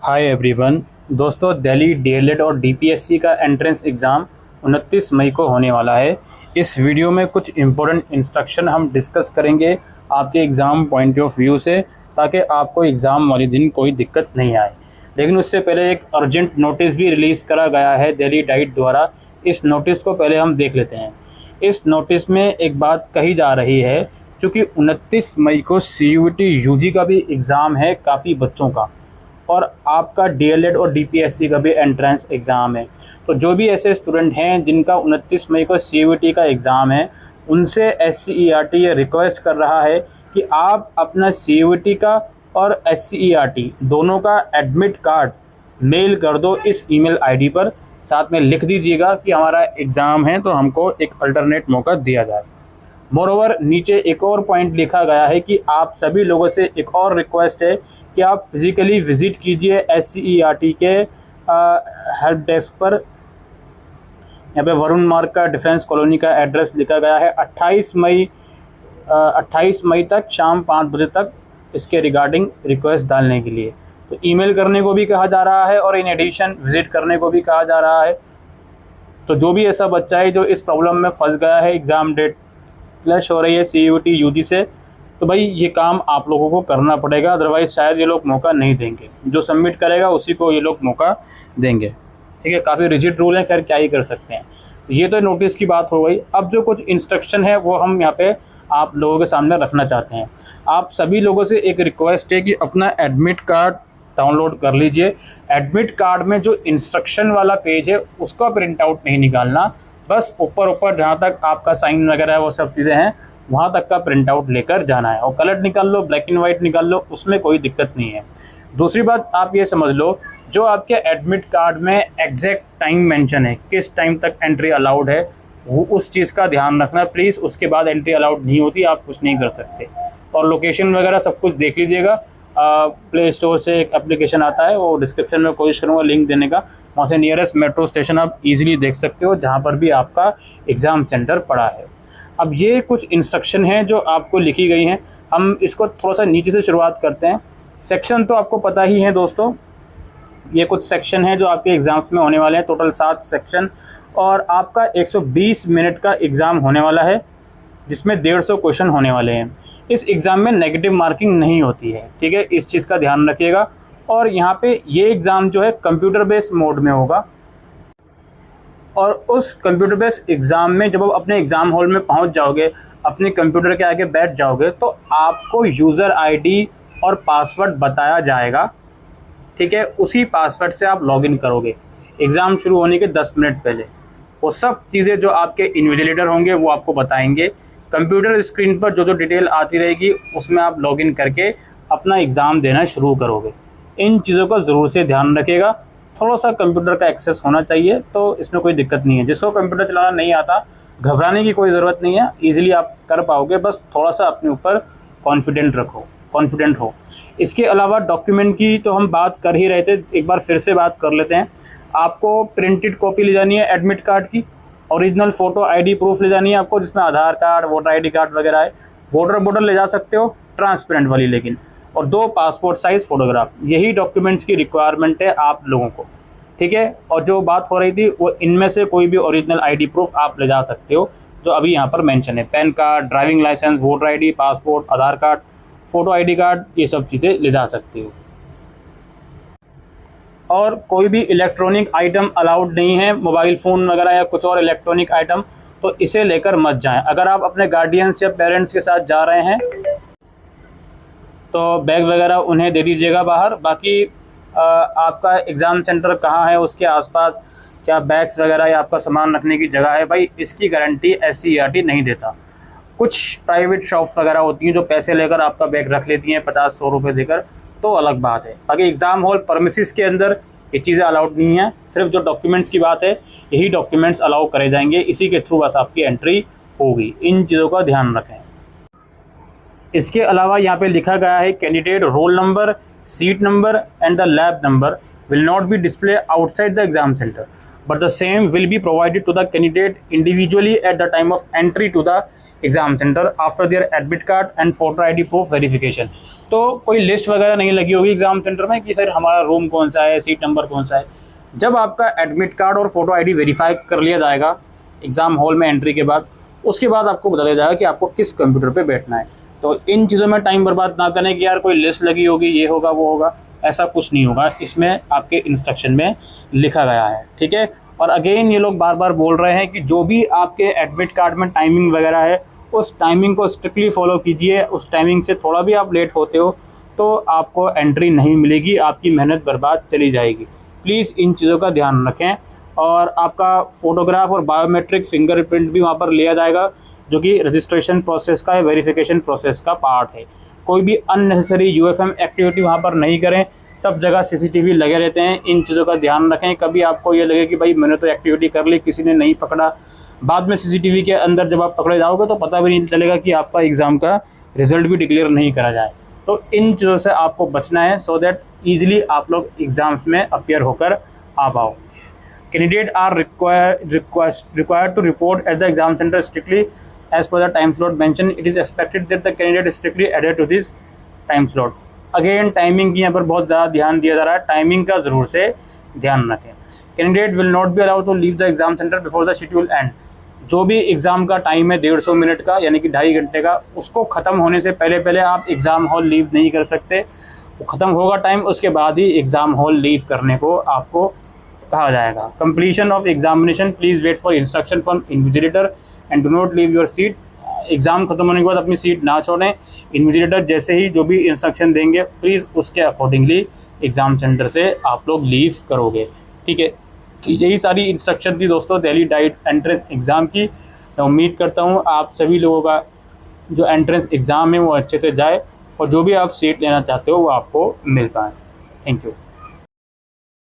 Hi everyone. दोस्तों, Delhi DElEd और DPSC का एंट्रेंस एग्ज़ाम 29 मई को होने वाला है। इस वीडियो में कुछ इम्पोर्टेंट इंस्ट्रक्शन हम डिस्कस करेंगे आपके एग्ज़ाम पॉइंट ऑफ व्यू से, ताकि आपको एग्ज़ाम वाले दिन कोई दिक्कत नहीं आए। लेकिन उससे पहले एक अर्जेंट नोटिस भी रिलीज़ करा गया है दिल्ली डाइट द्वारा। इस नोटिस को पहले हम देख लेते हैं। इस नोटिस में एक बात कही जा रही है, क्योंकि 29 मई को सीयूईटी यूजी का भी एग्ज़ाम है काफ़ी बच्चों का, और आपका डीएलएड और डीपीएससी का भी एंट्रेंस एग्ज़ाम है। तो जो भी ऐसे स्टूडेंट हैं जिनका 29 मई को सीयूईटी का एग्ज़ाम है, उनसे एससीईआरटी ये रिक्वेस्ट कर रहा है कि आप अपना सीयूईटी का और एससीईआरटी दोनों का एडमिट कार्ड मेल कर दो इस ईमेल आईडी पर। साथ में लिख दीजिएगा कि हमारा एग्ज़ाम है, तो हमको एक अल्टरनेट मौका दिया जाए। मोरोवर, नीचे एक और पॉइंट लिखा गया है कि आप सभी लोगों से एक और रिक्वेस्ट है कि आप फिज़िकली विज़िट कीजिए एससीईआरटी के हेल्प डेस्क पर। यहाँ पे वरुण मार्ग का डिफेंस कॉलोनी का एड्रेस लिखा गया है। 28 मई तक शाम 5 बजे तक इसके रिगार्डिंग रिक्वेस्ट डालने के लिए। तो ईमेल करने को भी कहा जा रहा है और इन एडिशन विज़िट करने को भी कहा जा रहा है। तो जो भी ऐसा बच्चा है जो इस प्रॉब्लम में फंस गया है, एग्ज़ाम डेट क्लैश हो रही है सीयूईटी यूजी से, तो भाई ये काम आप लोगों को करना पड़ेगा, अदरवाइज़ शायद ये लोग मौका नहीं देंगे। जो सबमिट करेगा उसी को ये लोग मौका देंगे। ठीक है, काफ़ी रिजिड रूल है, खैर क्या ही कर सकते हैं। ये तो नोटिस की बात हो गई। अब जो कुछ इंस्ट्रक्शन है वो हम यहाँ पे आप लोगों के सामने रखना चाहते हैं। आप सभी लोगों से एक रिक्वेस्ट है कि अपना एडमिट कार्ड डाउनलोड कर लीजिए। एडमिट कार्ड में जो इंस्ट्रक्शन वाला पेज है उसका प्रिंट आउट नहीं निकालना, बस ऊपर जहाँ तक आपका साइन वगैरह है वो सब चीज़ें हैं वहाँ तक का प्रिंट आउट लेकर जाना है। और कलर निकाल लो, ब्लैक एंड वाइट निकाल लो, उसमें कोई दिक्कत नहीं है। दूसरी बात आप ये समझ लो, जो आपके एडमिट कार्ड में एग्जैक्ट टाइम मेंशन है, किस टाइम तक एंट्री अलाउड है, वो उस चीज़ का ध्यान रखना प्लीज़। उसके बाद एंट्री अलाउड नहीं होती, आप कुछ नहीं कर सकते। और लोकेशन वगैरह सब कुछ देख लीजिएगा। प्ले स्टोर से एक एप्लीकेशन आता है, वो डिस्क्रिप्शन में कोशिश करूँगा लिंक देने का। वहाँ से नियरेस्ट मेट्रो स्टेशन आप इजीली देख सकते हो जहाँ पर भी आपका एग्ज़ाम सेंटर पड़ा है। अब ये कुछ इंस्ट्रक्शन हैं जो आपको लिखी गई हैं। हम इसको थोड़ा सा नीचे से शुरुआत करते हैं। सेक्शन तो आपको पता ही है दोस्तों, ये कुछ सेक्शन हैं जो आपके एग्ज़ाम्स में होने वाले हैं। टोटल 7 सेक्शन, और आपका 120 मिनट का एग्ज़ाम होने वाला है, जिसमें 150 क्वेश्चन होने वाले हैं। इस एग्ज़ाम में नेगेटिव मार्किंग नहीं होती है, ठीक है, इस चीज़ का ध्यान रखिएगा। और यहाँ पे ये एग्ज़ाम जो है कंप्यूटर बेस्ड मोड में होगा, और उस कंप्यूटर बेस्ड एग्ज़ाम में जब आप अपने एग्ज़ाम हॉल में पहुँच जाओगे, अपने कंप्यूटर के आगे बैठ जाओगे, तो आपको यूज़र आईडी और पासवर्ड बताया जाएगा। ठीक है, उसी पासवर्ड से आप लॉगिन करोगे एग्ज़ाम शुरू होने के 10 मिनट पहले। वो सब चीज़ें जो आपके इन्विजिलेटर होंगे वो आपको बताएंगे। कंप्यूटर स्क्रीन पर जो जो डिटेल आती रहेगी उसमें आप लॉगिन करके अपना एग्ज़ाम देना शुरू करोगे। इन चीज़ों का ज़रूर से ध्यान रखिएगा। थोड़ा सा कंप्यूटर का एक्सेस होना चाहिए, तो इसमें कोई दिक्कत नहीं है। जिसको कंप्यूटर चलाना नहीं आता, घबराने की कोई ज़रूरत नहीं है, ईजिली आप कर पाओगे। बस थोड़ा सा अपने ऊपर कॉन्फिडेंट हो। इसके अलावा डॉक्यूमेंट की तो हम बात कर ही रहे थे, एक बार फिर से बात कर लेते हैं। आपको प्रिंटेड कॉपी ले जानी है एडमिट कार्ड की, ओरिजिनल फ़ोटो आईडी प्रूफ ले जानी है आपको, जिसमें आधार कार्ड, वोटर आईडी कार्ड वगैरह है। वाटर बॉटल ले जा सकते हो, ट्रांसपेरेंट वाली लेकिन, और 2 पासपोर्ट साइज़ फ़ोटोग्राफ। यही डॉक्यूमेंट्स की रिक्वायरमेंट है आप लोगों को, ठीक है। और जो बात हो रही थी वो इनमें से कोई भी ओरिजिनल आईडी प्रूफ आप ले जा सकते हो, जो अभी यहाँ पर मेंशन है। PAN card, driving licence, voter ID, passport, Aadhaar card, photo ID card, ये सब चीज़ें ले जा सकते हो। और कोई भी इलेक्ट्रॉनिक आइटम अलाउड नहीं है, मोबाइल फ़ोन वगैरह या कुछ और इलेक्ट्रॉनिक आइटम, तो इसे लेकर मत जाएं। अगर आप अपने गार्डियंस या पेरेंट्स के साथ जा रहे हैं तो बैग वगैरह उन्हें दे दीजिएगा बाहर। बाकी आपका एग्ज़ाम सेंटर कहाँ है, उसके आसपास क्या बैग्स वगैरह या आपका सामान रखने की जगह है, भाई इसकी गारंटी एससीईआरटी नहीं देता। कुछ प्राइवेट शॉप्स वगैरह होती हैं जो पैसे लेकर आपका बैग रख लेती हैं, 50-100 रुपये देकर, तो अलग बात है। बाकी एग्ज़ाम हॉल परमिसेस के अंदर ये चीज़ें अलाउड नहीं है। सिर्फ जो डॉक्यूमेंट्स की बात है, यही डॉक्यूमेंट्स अलाउ करे जाएंगे, इसी के थ्रू बस आपकी एंट्री होगी। इन चीज़ों का ध्यान रखें। इसके अलावा यहाँ पे लिखा गया है, candidate roll number, seat number and the lab number will not be display outside the exam centre, but the same will be provided to the candidate individually at the time of entry to the exam centre after their admit card and photo ID proof verification. तो कोई list वगैरह नहीं लगी होगी exam centre में कि sir हमारा room कौन सा है, सीट नंबर कौन सा है। जब आपका एडमिट कार्ड और फोटो आईडी वेरीफाई कर लिया जाएगा एग्ज़ाम हॉल में एंट्री के बाद, उसके बाद आपको बता दिया जाएगा कि आपको किस कंप्यूटर पे बैठना है। तो इन चीज़ों में टाइम बर्बाद ना करें कि यार कोई लिस्ट लगी होगी, ये होगा वो होगा, ऐसा कुछ नहीं होगा, इसमें आपके इंस्ट्रक्शन में लिखा गया है, ठीक है। और अगेन ये लोग बार बार बोल रहे हैं कि जो भी आपके एडमिट कार्ड में टाइमिंग वगैरह है उस टाइमिंग को स्ट्रिक्टली फॉलो कीजिए। उस टाइमिंग से थोड़ा भी आप लेट होते हो तो आपको एंट्री नहीं मिलेगी, आपकी मेहनत बर्बाद चली जाएगी। प्लीज़ इन चीज़ों का ध्यान रखें। और आपका फ़ोटोग्राफ और बायोमेट्रिक फिंगरप्रिंट भी वहाँ पर लिया जाएगा, जो कि रजिस्ट्रेशन प्रोसेस का, वेरिफिकेशन प्रोसेस का पार्ट है। कोई भी अननेसेसरी यूएफएम एक्टिविटी वहाँ पर नहीं करें। सब जगह सीसीटीवी लगे रहते हैं, इन चीज़ों का ध्यान रखें। कभी आपको ये लगे कि भाई मैंने तो एक्टिविटी कर ली, किसी ने नहीं पकड़ा, बाद में सीसीटीवी के अंदर जब आप पकड़े जाओगे तो पता भी नहीं चलेगा कि आपका एग्ज़ाम का रिजल्ट भी डिक्लेयर नहीं करा जाए। तो इन चीज़ों से आपको बचना है, सो दैट ईजिली आप लोग एग्ज़ाम्स में अपीयर होकर आ पाओ। Candidates are required to report at the exam center strictly as per the time slot mentioned. It is expected that the candidate strictly adhere to this time slot. Again timing की यहाँ पर बहुत ज़्यादा ध्यान दिया जा रहा है, टाइमिंग का ज़रूर से ध्यान रखें। Candidate will not be allowed to leave the exam center before the schedule end. जो भी एग्ज़ाम का टाइम है 150 मिनट का, यानी कि 2.5 घंटे का, उसको ख़त्म होने से पहले पहले आप एग्ज़ाम हॉल लीव नहीं कर सकते। वो ख़त्म होगा टाइम, उसके बाद ही एग्ज़ाम हॉल लीव करने को आपको कहा जाएगा। Completion of examination, please wait for instruction from invigilator and do not leave your seat. Exam खत्म होने के बाद अपनी सीट ना छोड़ें। इन्विजिलेटर जैसे ही जो भी इंस्ट्रक्शन देंगे प्लीज़ उसके अकॉर्डिंगली एग्ज़ाम सेंटर से आप लोग लीव करोगे, ठीक है। तो यही सारी इंस्ट्रक्शन थी दोस्तों दिल्ली डाइट एंट्रेंस एग्ज़ाम की। मैं उम्मीद करता हूँ आप सभी लोगों का जो एंट्रेंस एग्ज़ाम है वो अच्छे से जाए और जो भी आप सीट लेना चाहते हो वो आपको मिल पाए। Thank you.